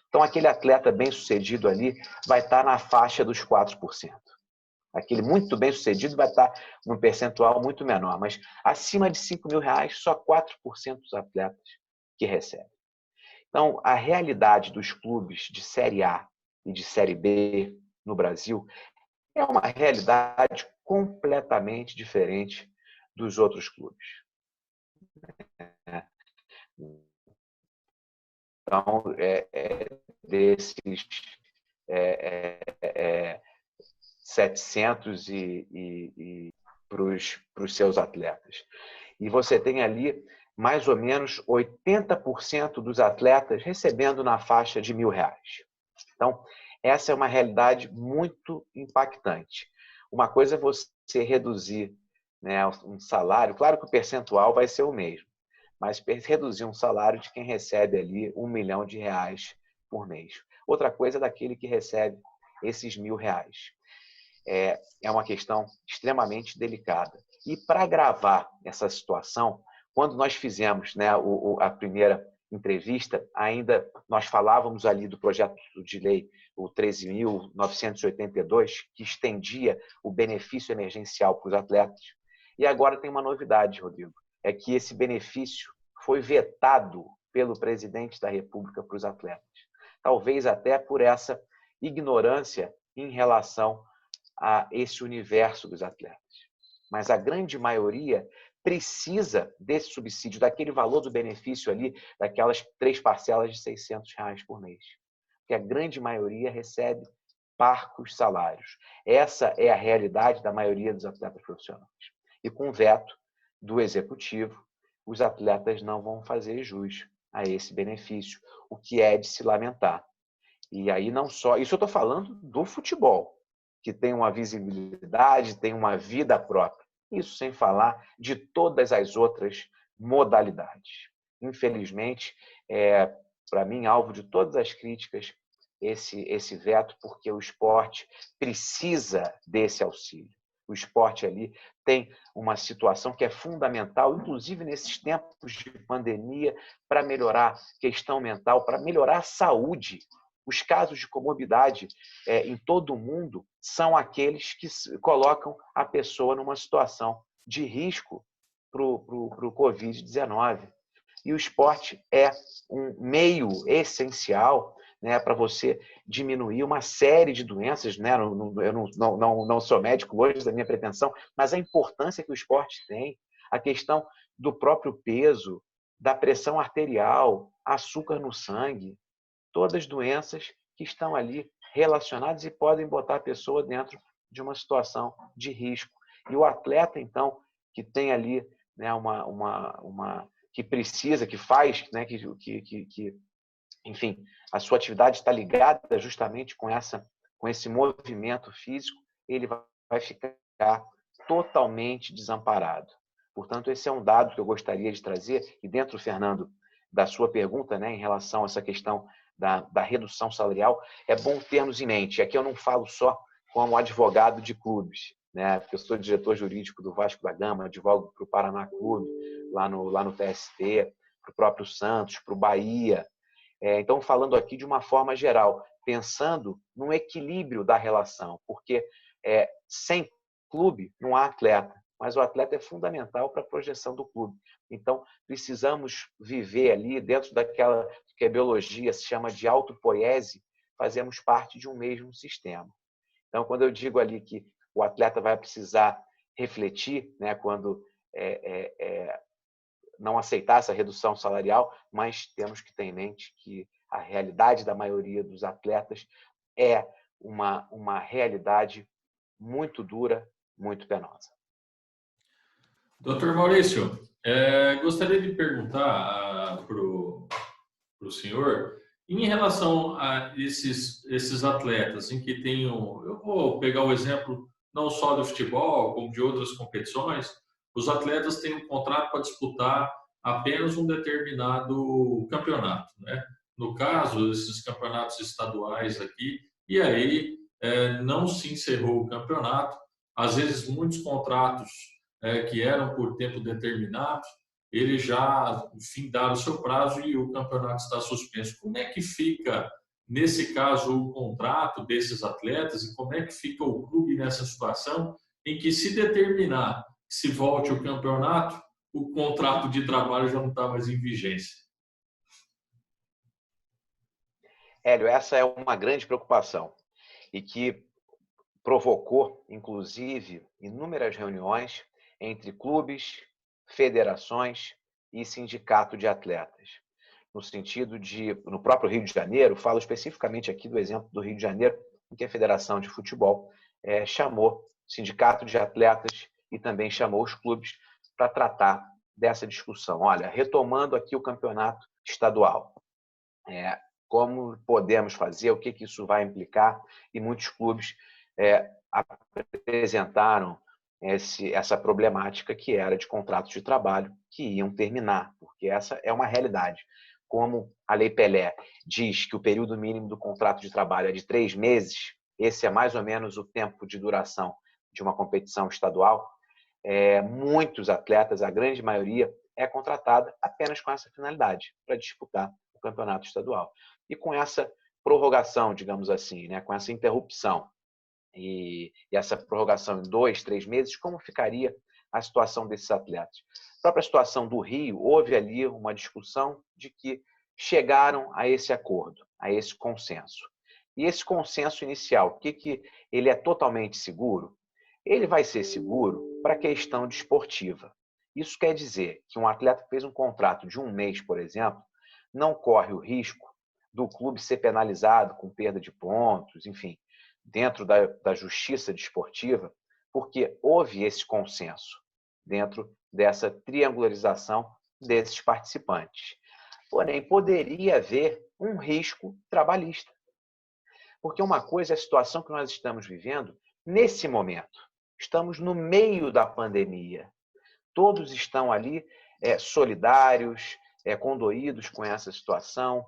Então, aquele atleta bem-sucedido ali vai estar na faixa dos 4%. Aquele muito bem-sucedido vai estar num percentual muito menor, mas acima de R$5 mil, só 4% dos atletas que recebem. Então, a realidade dos clubes de Série A e de Série B no Brasil é uma realidade completamente diferente dos outros clubes. Então, desses 700 para os seus atletas. E você tem ali mais ou menos 80% dos atletas recebendo na faixa de R$1.000. Então, essa é uma realidade muito impactante. Uma coisa é você reduzir, né, um salário, claro que o percentual vai ser o mesmo, mas reduzir um salário de quem recebe ali R$1 milhão por mês. Outra coisa é daquele que recebe esses R$1.000. É uma questão extremamente delicada. E para agravar essa situação, quando nós fizemos, né, a primeira entrevista, ainda nós falávamos ali do projeto de lei, o 13.982, que estendia o benefício emergencial para os atletas. E agora tem uma novidade, Rodrigo, é que esse benefício foi vetado pelo presidente da República para os atletas. Talvez até por essa ignorância em relação a esse universo dos atletas. Mas a grande maioria precisa desse subsídio, daquele valor do benefício ali, daquelas 3 parcelas de R$600 por mês. Porque a grande maioria recebe parcos salários. Essa é a realidade da maioria dos atletas profissionais. E com o veto do executivo, os atletas não vão fazer jus a esse benefício, o que é de se lamentar. E aí não só... Isso eu estou falando do futebol, que tem uma visibilidade, tem uma vida própria. Isso sem falar de todas as outras modalidades. Infelizmente, para mim, alvo de todas as críticas, esse veto, porque o esporte precisa desse auxílio. O esporte ali tem uma situação que é fundamental, inclusive nesses tempos de pandemia, para melhorar a questão mental, para melhorar a saúde. Os casos de comorbidade em todo o mundo são aqueles que colocam a pessoa numa situação de risco para o Covid-19. E o esporte é um meio essencial, né, para você diminuir uma série de doenças. Né? Eu não sou médico hoje, da minha pretensão, mas a importância que o esporte tem, a questão do próprio peso, da pressão arterial, açúcar no sangue, todas doenças que estão ali relacionadas e podem botar a pessoa dentro de uma situação de risco. E o atleta, então, que tem ali, né, que precisa, que faz, né, enfim, a sua atividade está ligada justamente com esse movimento físico, ele vai ficar totalmente desamparado. Portanto, esse é um dado que eu gostaria de trazer, e dentro, Fernando, da sua pergunta, né, em relação a essa questão da redução salarial, é bom termos em mente. Aqui eu não falo só como advogado de clubes, né? Porque eu sou diretor jurídico do Vasco da Gama, advogo para o Paraná Clube, lá no TST, para o próprio Santos, para o Bahia. Então, falando aqui de uma forma geral, pensando no equilíbrio da relação, porque sem clube não há atleta, mas o atleta é fundamental para a projeção do clube. Então, precisamos viver ali dentro daquela que a biologia se chama de autopoiese, fazemos parte de um mesmo sistema. Então, quando eu digo ali que o atleta vai precisar refletir, né, quando não aceitar essa redução salarial, mas temos que ter em mente que a realidade da maioria dos atletas é uma realidade muito dura, muito penosa. Doutor Maurício, gostaria de perguntar para o senhor, em relação a esses atletas, em que eu vou pegar o exemplo não só do futebol, como de outras competições, os atletas têm um contrato para disputar apenas um determinado campeonato, né? No caso, esses campeonatos estaduais aqui, e aí não se encerrou o campeonato, às vezes muitos contratos que eram por tempo determinado, eles já findaram o seu prazo e o campeonato está suspenso. Como é que fica, nesse caso, o contrato desses atletas e como é que fica o clube nessa situação em que, se determinar que se volte o campeonato, o contrato de trabalho já não está mais em vigência? Hélio, essa é uma grande preocupação e que provocou, inclusive, inúmeras reuniões entre clubes, federações e sindicato de atletas. No sentido de, no próprio Rio de Janeiro, falo especificamente aqui do exemplo do Rio de Janeiro, em que a Federação de Futebol chamou o sindicato de atletas e também chamou os clubes para tratar dessa discussão. Olha, retomando aqui o campeonato estadual, como podemos fazer, o que isso vai implicar, e muitos clubes apresentaram essa problemática que era de contratos de trabalho que iam terminar, porque essa é uma realidade. Como a Lei Pelé diz que o período mínimo do contrato de trabalho é de 3 meses, esse é mais ou menos o tempo de duração de uma competição estadual, muitos atletas, a grande maioria, é contratada apenas com essa finalidade, para disputar o campeonato estadual. E com essa prorrogação, digamos assim, né, com essa interrupção, e essa prorrogação em 2, 3 meses, como ficaria a situação desses atletas? A própria situação do Rio, houve ali uma discussão de que chegaram a esse acordo, a esse consenso. E esse consenso inicial, que ele é totalmente seguro? Ele vai ser seguro para a questão desportiva. Isso quer dizer que um atleta que fez um contrato de 1 mês, por exemplo, não corre o risco do clube ser penalizado com perda de pontos, enfim, dentro da justiça desportiva, porque houve esse consenso dentro dessa triangularização desses participantes. Porém, poderia haver um risco trabalhista. Porque uma coisa é a situação que nós estamos vivendo nesse momento. Estamos no meio da pandemia. Todos estão ali solidários, condoídos com essa situação,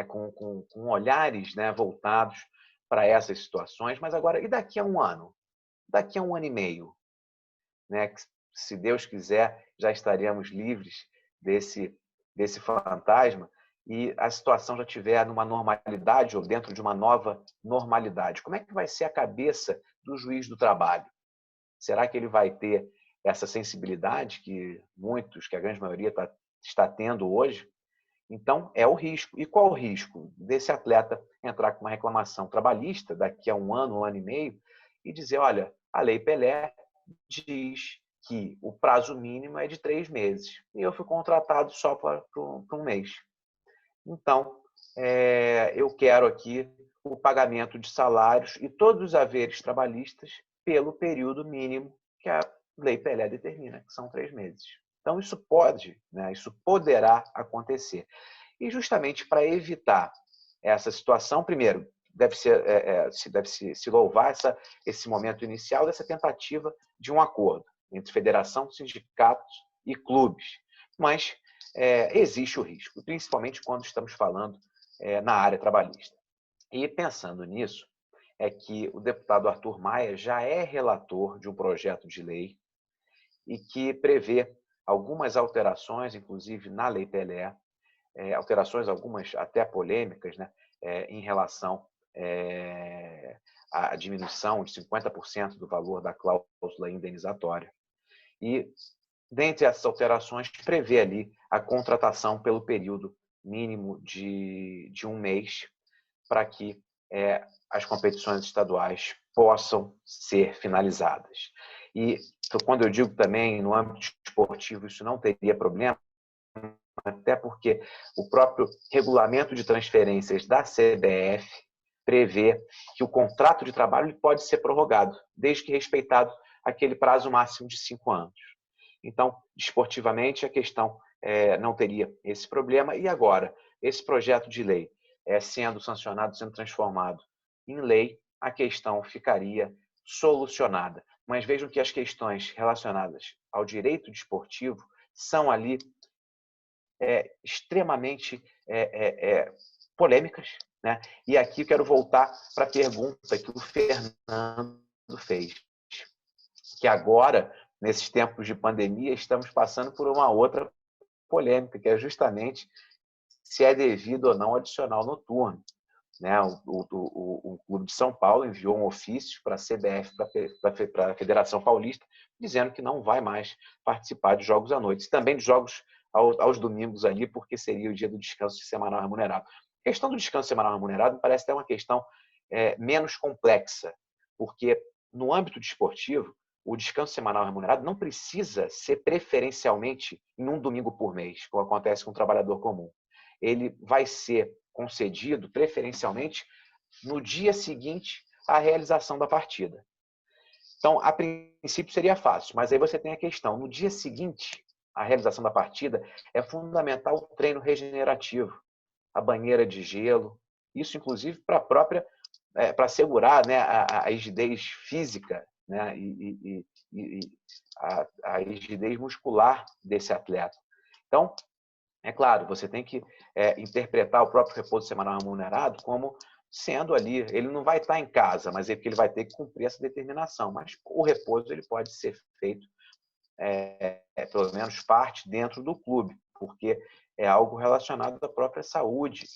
com olhares, né, voltados para essas situações. Mas agora, e daqui a 1 ano? Daqui a 1 ano e meio? Né? Se Deus quiser, já estaremos livres desse fantasma e a situação já estiver numa normalidade ou dentro de uma nova normalidade. Como é que vai ser a cabeça do juiz do trabalho? Será que ele vai ter essa sensibilidade que muitos, que a grande maioria está tendo hoje? Então, é o risco. E qual o risco? Desse atleta entrar com uma reclamação trabalhista daqui a 1 ano, 1 ano e meio, e dizer, olha, a Lei Pelé diz que o prazo mínimo é de 3 meses. E eu fui contratado só para 1 mês. Então, eu quero aqui o pagamento de salários e todos os haveres trabalhistas pelo período mínimo que a Lei Pelé determina, que são 3 meses. Então, isso pode, né, isso poderá acontecer. E justamente para evitar essa situação, primeiro, deve se louvar esse momento inicial dessa tentativa de um acordo entre federação, sindicatos e clubes. Mas existe o risco, principalmente quando estamos falando na área trabalhista. E pensando nisso, é que o deputado Arthur Maia já é relator de um projeto de lei e que prevê algumas alterações, inclusive na Lei Pelé, alterações algumas até polêmicas, né, em relação à diminuição de 50% do valor da cláusula indenizatória. E, dentre essas alterações, prevê ali a contratação pelo período mínimo de 1 mês, para que as competições estaduais possam ser finalizadas. E quando eu digo também no âmbito esportivo isso não teria problema, até porque o próprio regulamento de transferências da CBF prevê que o contrato de trabalho pode ser prorrogado, desde que respeitado aquele prazo máximo de 5 anos. Então, desportivamente, a questão não teria esse problema. E agora, esse projeto de lei sendo sancionado, sendo transformado em lei, a questão ficaria solucionada. Mas vejam que as questões relacionadas ao direito desportivo são ali extremamente polêmicas, né? E aqui eu quero voltar para a pergunta que o Fernando fez, que agora, nesses tempos de pandemia, estamos passando por uma outra polêmica, que é justamente se é devido ou não adicional noturno. Né? O Clube de São Paulo enviou um ofício para a CBF, para a Federação Paulista, dizendo que não vai mais participar de jogos à noite, também de jogos aos domingos ali, porque seria o dia do descanso semanal remunerado. A questão do descanso semanal remunerado me parece até uma questão menos complexa, porque no âmbito desportivo, o descanso semanal remunerado não precisa ser preferencialmente em um domingo por mês, como acontece com o trabalhador comum. Ele vai ser concedido preferencialmente no dia seguinte à realização da partida. Então, a princípio seria fácil, mas aí você tem a questão, no dia seguinte à realização da partida, é fundamental o treino regenerativo, a banheira de gelo, isso inclusive para para assegurar, né, a rigidez física, né, e a rigidez muscular desse atleta. Então, é claro, você tem que interpretar o próprio repouso semanal remunerado como sendo ali, ele não vai estar em casa, mas ele vai ter que cumprir essa determinação. Mas o repouso ele pode ser feito, pelo menos parte, dentro do clube, porque é algo relacionado à própria saúde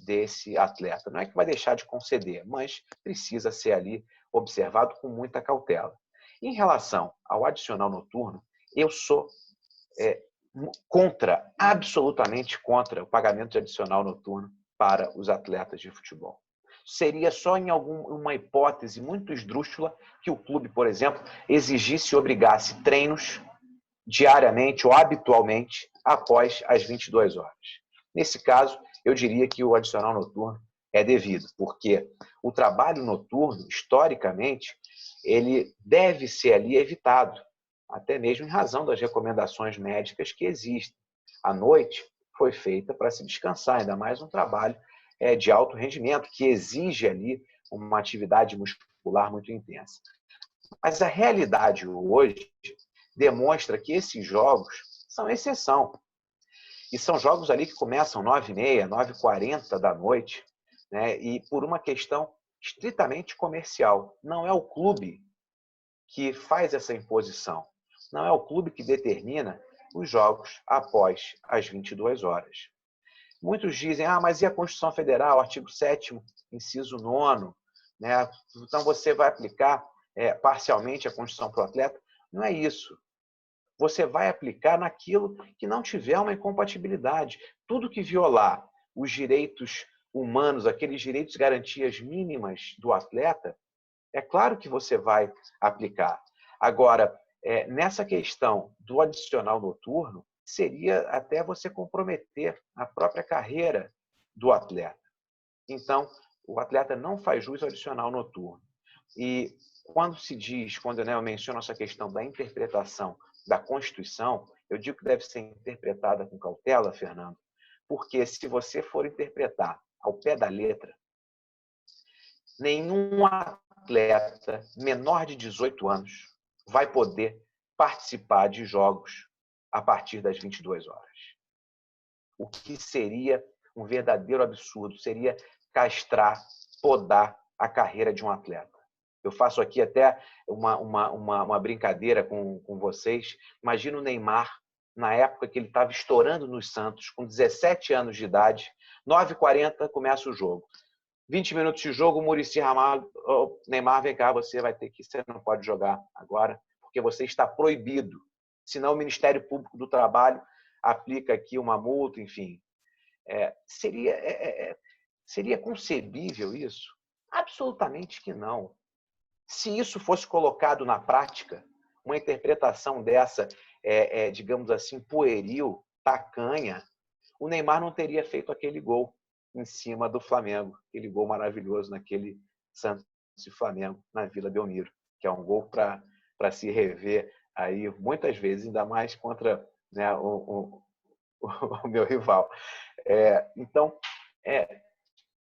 desse atleta. Não é que vai deixar de conceder, mas precisa ser ali observado com muita cautela. Em relação ao adicional noturno, eu sou absolutamente contra o pagamento de adicional noturno para os atletas de futebol. Seria só em uma hipótese muito esdrúxula que o clube, por exemplo, exigisse e obrigasse treinos diariamente ou habitualmente após as 22 horas. Nesse caso, eu diria que o adicional noturno é devido, porque o trabalho noturno, historicamente, ele deve ser ali evitado, até mesmo em razão das recomendações médicas que existem. A noite foi feita para se descansar, ainda mais um trabalho de alto rendimento, que exige ali uma atividade muscular muito intensa. Mas a realidade hoje demonstra que esses jogos são exceção. E são jogos ali que começam 9h30, 9h40 da noite, né? E por uma questão estritamente comercial. Não é o clube que faz essa imposição. Não é o clube que determina os jogos após as 22 horas. Muitos dizem, mas e a Constituição Federal, artigo 7º, inciso 9º, né? Então você vai aplicar parcialmente a Constituição para o atleta? Não é isso. Você vai aplicar naquilo que não tiver uma incompatibilidade. Tudo que violar os direitos humanos, aqueles direitos e garantias mínimas do atleta, é claro que você vai aplicar. Agora, nessa questão do adicional noturno, seria até você comprometer a própria carreira do atleta. Então, o atleta não faz jus ao adicional noturno. E quando eu menciono essa questão da interpretação da Constituição, eu digo que deve ser interpretada com cautela, Fernando, porque se você for interpretar ao pé da letra, nenhum atleta menor de 18 anos vai poder participar de jogos a partir das 22 horas. O que seria um verdadeiro absurdo, seria castrar, podar a carreira de um atleta. Eu faço aqui até uma brincadeira com vocês. Imagina o Neymar, na época que ele estava estourando nos Santos, com 17 anos de idade, 9h40 começa o jogo. 20 minutos de jogo, o Muricy Ramalho, Neymar, vem cá, você não pode jogar agora, porque você está proibido. Senão o Ministério Público do Trabalho aplica aqui uma multa, enfim. Seria concebível isso? Absolutamente que não. Se isso fosse colocado na prática, uma interpretação dessa, digamos assim, pueril, tacanha, o Neymar não teria feito aquele gol em cima do Flamengo, aquele gol maravilhoso naquele Santos e Flamengo, na Vila Belmiro, que é um gol para se rever aí muitas vezes, ainda mais contra, né, o meu rival. Então,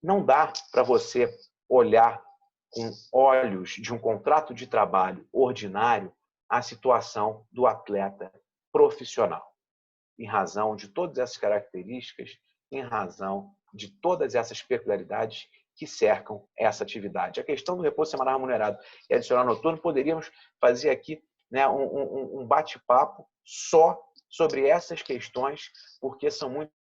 não dá para você olhar com olhos de um contrato de trabalho ordinário a situação do atleta profissional, em razão de todas essas características, em razão de todas essas peculiaridades que cercam essa atividade. A questão do repouso semanal remunerado e adicional noturno, poderíamos fazer aqui, né, um bate-papo só sobre essas questões, porque são muitos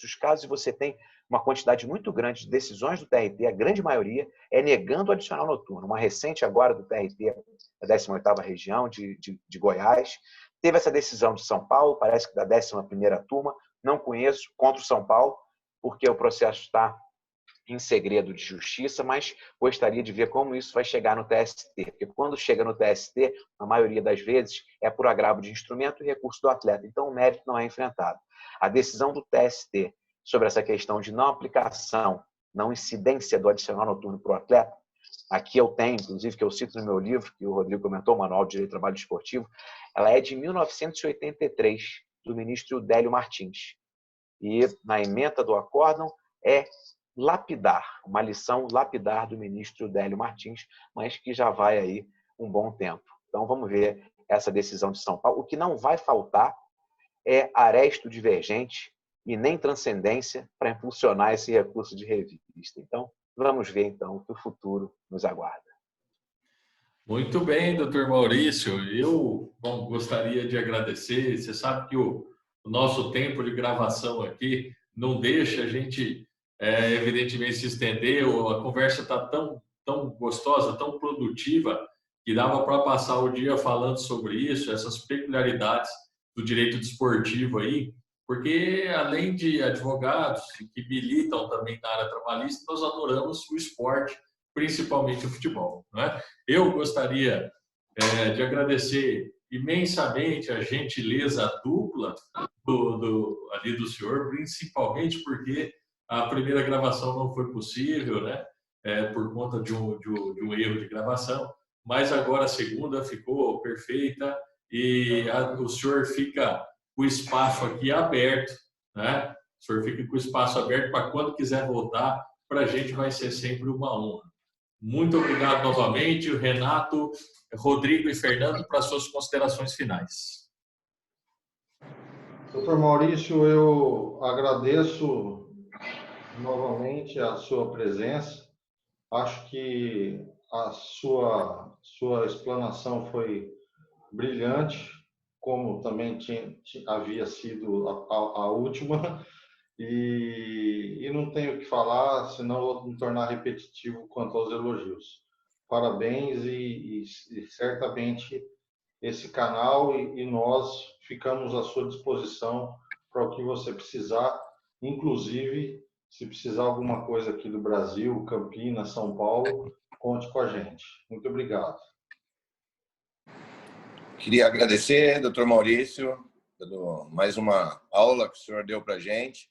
os casos e você tem uma quantidade muito grande de decisões do TRT, a grande maioria é negando o adicional noturno. Uma recente agora do TRT, da 18ª região de Goiás, teve essa decisão de São Paulo, parece que da 11ª turma, não conheço, contra o São Paulo, porque o processo está em segredo de justiça, mas gostaria de ver como isso vai chegar no TST, porque quando chega no TST, a maioria das vezes é por agravo de instrumento e recurso do atleta, então o mérito não é enfrentado. A decisão do TST sobre essa questão de não aplicação, não incidência do adicional noturno para o atleta, aqui eu tenho, inclusive, que eu cito no meu livro, que o Rodrigo comentou, o Manual de Direito do Trabalho Desportivo, ela é de 1983, do ministro Délio Martins. E na ementa do acórdão é lapidar, uma lição lapidar do ministro Délio Martins, mas que já vai aí um bom tempo. Então vamos ver essa decisão de São Paulo. O que não vai faltar é aresto divergente e nem transcendência para impulsionar esse recurso de revista. Então, vamos ver então o que o futuro nos aguarda. Muito bem, doutor Maurício. Eu gostaria de agradecer. Você sabe que o nosso tempo de gravação aqui não deixa a gente, evidentemente, se estender. A conversa está tão gostosa, tão produtiva, que dava para passar o dia falando sobre isso, essas peculiaridades do direito desportivo aí, porque além de advogados que militam também na área trabalhista, nós adoramos o esporte, principalmente o futebol, não é? Eu gostaria de agradecer imensamente a gentileza dupla ali do senhor, principalmente porque a primeira gravação não foi possível, né? Por conta de um erro de gravação, mas agora a segunda ficou perfeita e o senhor fica com o espaço aqui aberto, né? O senhor fica com o espaço aberto para quando quiser voltar, para a gente vai ser sempre uma honra. Muito obrigado novamente, Renato, Rodrigo e Fernando, para suas considerações finais. Doutor Maurício, eu agradeço novamente a sua presença. Acho que a sua explanação foi brilhante, como também havia sido a última. E não tenho o que falar, senão vou me tornar repetitivo quanto aos elogios. Parabéns e certamente esse canal e nós ficamos à sua disposição para o que você precisar, inclusive se precisar alguma coisa aqui do Brasil, Campinas, São Paulo, conte com a gente. Muito obrigado. Queria agradecer, doutor Maurício, por mais uma aula que o senhor deu para a gente.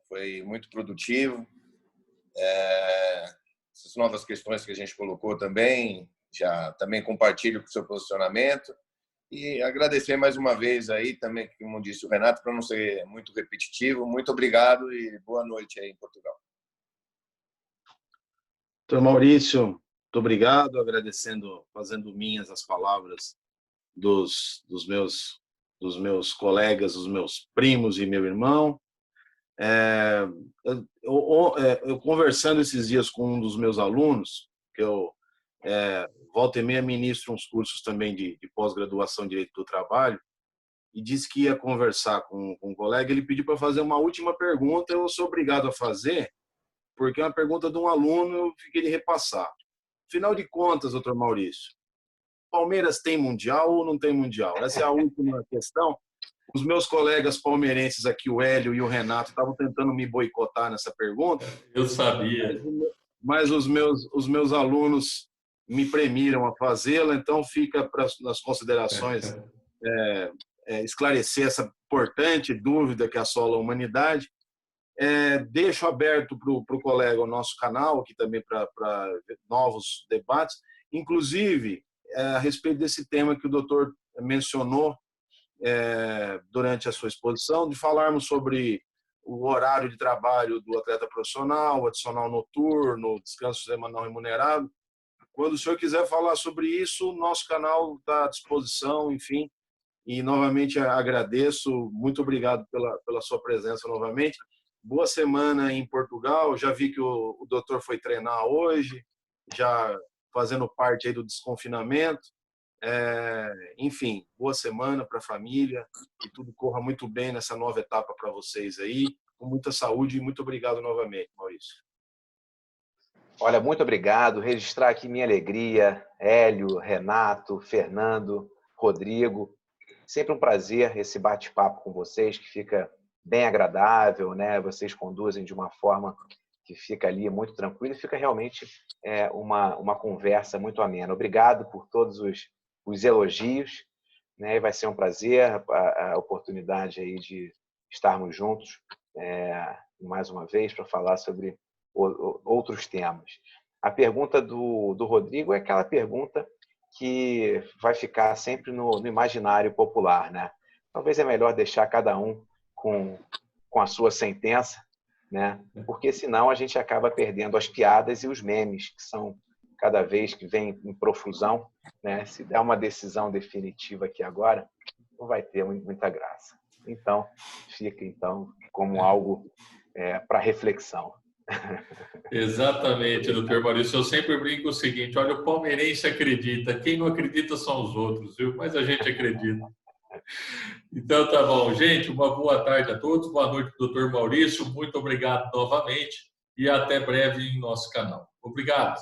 Foi muito produtivo. Essas novas questões que a gente colocou também, já também compartilho com o seu posicionamento. E agradecer mais uma vez aí também, como disse o Renato, para não ser muito repetitivo. Muito obrigado e boa noite aí em Portugal. Doutor Maurício, muito obrigado, agradecendo, fazendo minhas as palavras dos meus colegas, dos meus primos e meu irmão. Eu conversando esses dias com um dos meus alunos, que eu volta e meia ministro uns cursos também de pós-graduação em Direito do Trabalho, e disse que ia conversar com um colega. Ele pediu para fazer uma última pergunta, eu sou obrigado a fazer, porque é uma pergunta de um aluno, eu fiquei de repassar. Afinal de contas, doutor Maurício, Palmeiras tem Mundial ou não tem Mundial? Essa é a última questão. Os meus colegas palmeirenses aqui, o Hélio e o Renato, estavam tentando me boicotar nessa pergunta. Eu sabia. Mas os meus alunos me premiram a fazê-la, então fica nas considerações esclarecer essa importante dúvida que assola a humanidade. Deixo aberto para o colega o nosso canal, aqui também para novos debates, inclusive a respeito desse tema que o doutor mencionou durante a sua exposição, de falarmos sobre o horário de trabalho do atleta profissional, o adicional noturno, o descanso semanal remunerado. Quando o senhor quiser falar sobre isso, o nosso canal está à disposição, enfim. E, novamente, agradeço. Muito obrigado pela sua presença novamente. Boa semana em Portugal. Já vi que o doutor foi treinar hoje, já fazendo parte aí do desconfinamento. Enfim, boa semana para a família, que tudo corra muito bem nessa nova etapa para vocês aí, com muita saúde, e muito obrigado novamente, Maurício. Olha, muito obrigado. Registrar aqui minha alegria, Hélio, Renato, Fernando, Rodrigo. Sempre um prazer esse bate-papo com vocês, que fica bem agradável, né? Vocês conduzem de uma forma que fica ali muito tranquilo e fica realmente uma conversa muito amena. Obrigado por todos os elogios, né? Vai ser um prazer a oportunidade aí de estarmos juntos mais uma vez para falar sobre outros temas. A pergunta do Rodrigo é aquela pergunta que vai ficar sempre no imaginário popular, né? Talvez é melhor deixar cada um com a sua sentença, né? Porque senão a gente acaba perdendo as piadas e os memes, que são cada vez que vem em profusão, né? Se der uma decisão definitiva aqui agora, não vai ter muita graça. Então, fica como algo para reflexão. Exatamente, doutor Maurício. Eu sempre brinco o seguinte: olha, o palmeirense acredita, quem não acredita são os outros, viu? Mas a gente acredita. Então, tá bom. Gente, uma boa tarde a todos. Boa noite, doutor Maurício. Muito obrigado novamente e até breve em nosso canal. Obrigado.